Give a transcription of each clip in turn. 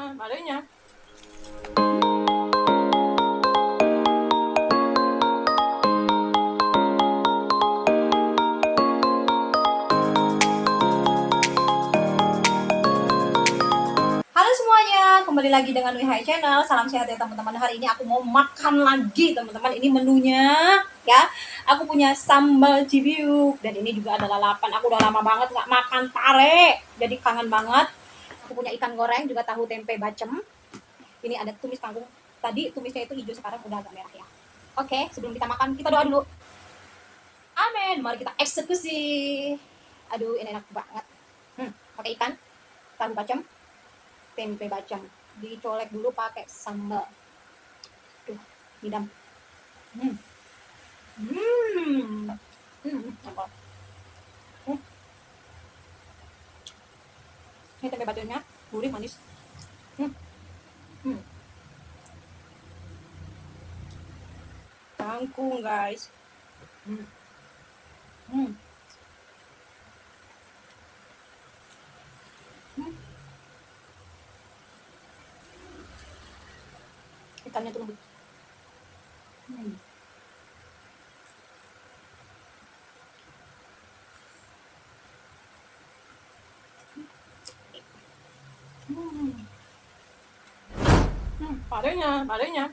Adanya. Halo semuanya, kembali lagi dengan Wihai Channel. Salam sehat ya teman-teman. Hari ini aku mau makan lagi teman-teman. Ini menunya ya. Aku punya sambal cibiuk dan ini juga ada lalapan. Aku udah lama banget nggak makan pare, jadi kangen banget. Aku punya ikan goreng juga tahu tempe bacem. Ini ada tumis kangkung. Tadi tumisnya itu hijau, sekarang udah agak merah ya. Oke, sebelum kita makan kita doa dulu. Amin. Mari kita eksekusi. Aduh, ini enak banget. Pakai ikan, tahu bacem, tempe bacem. Dicolek dulu pakai sambal. Tuh, hidam. Hmm. Hmm. Apa? Ini tempe bacemnya gurih manis. Hmm. Hmm. Kangkung guys. Hmm. Hmm. Hmm. Ikannya tuh lembut. Hmm. Hmm. Padanya.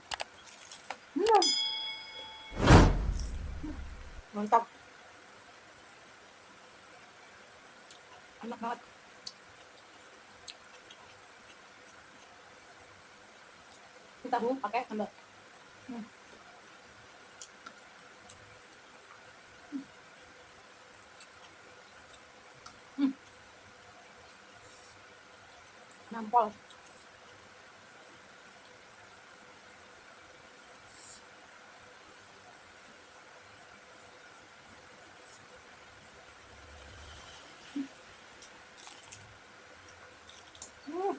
Hmm. Mantap. Enak banget. Kita tahu pakai sambal. Hmm. Hmm. Nampol. Hmm.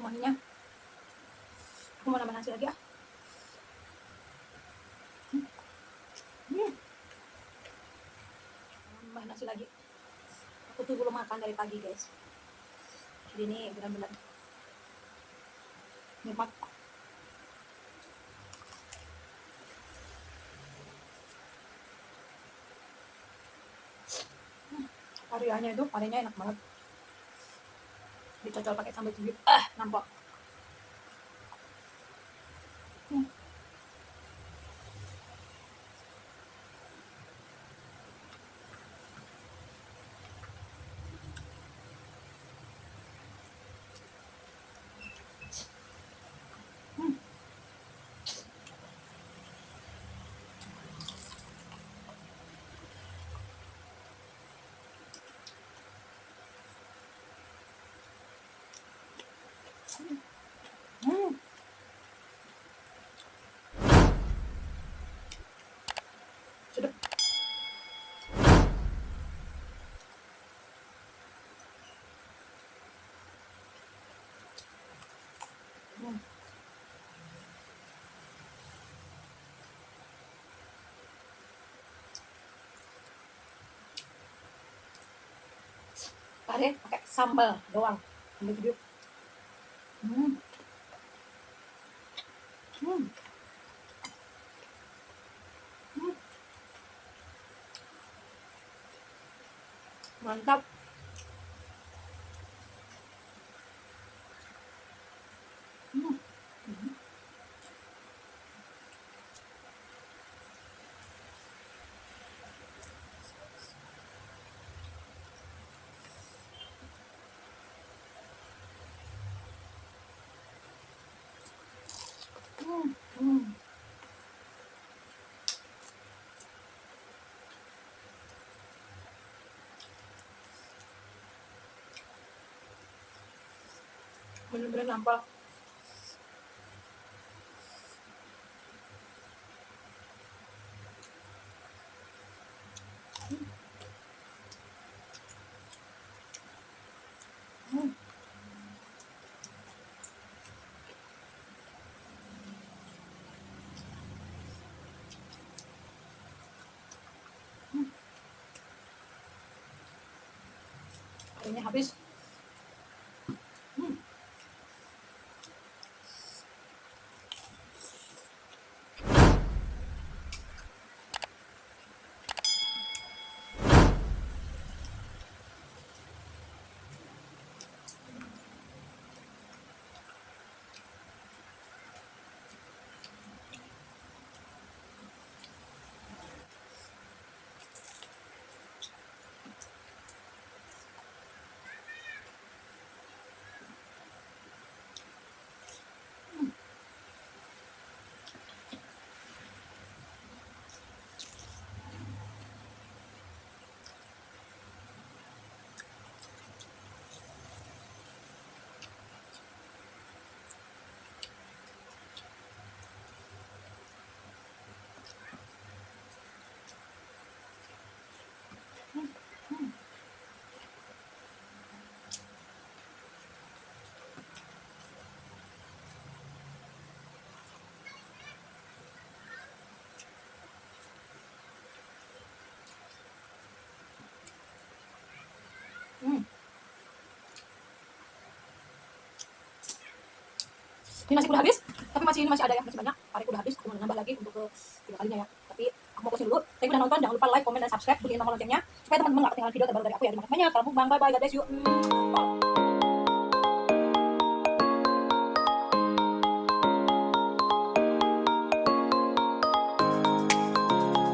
Kemanginya. Aku mau nambah nasi lagi ah. Hmm. Nambah nasi lagi. Aku tuh belum makan dari pagi guys. Jadi ini benar-benar nikmat. Variannya itu, variannya enak banget. Dicocol pakai sambal cibiuk. Nampak. Hmm. Hmm. Hmm. Sedap. Hmm. Pare pakai sambal doang. Sambal cibiuk. Hmm. Hmm. Hmm. Mantap. Hmm. Hmm. Hmm. Bener-bener nampak. Hmm. Airnya habis. Hmm. Hmm. Ini nasi udah habis, tapi ini masih ada ya, masih banyak. Hari udah habis, aku mau nambah lagi untuk ke 3 kalinya ya. Tapi aku mau kasih dulu. Thank you udah nonton, jangan lupa like, comment, dan subscribe, bunyiin tombol loncengnya supaya teman-teman gak ketinggalan video terbaru dari aku ya. Terima kasih banyak, salam mukbang, bye bye, God bless you.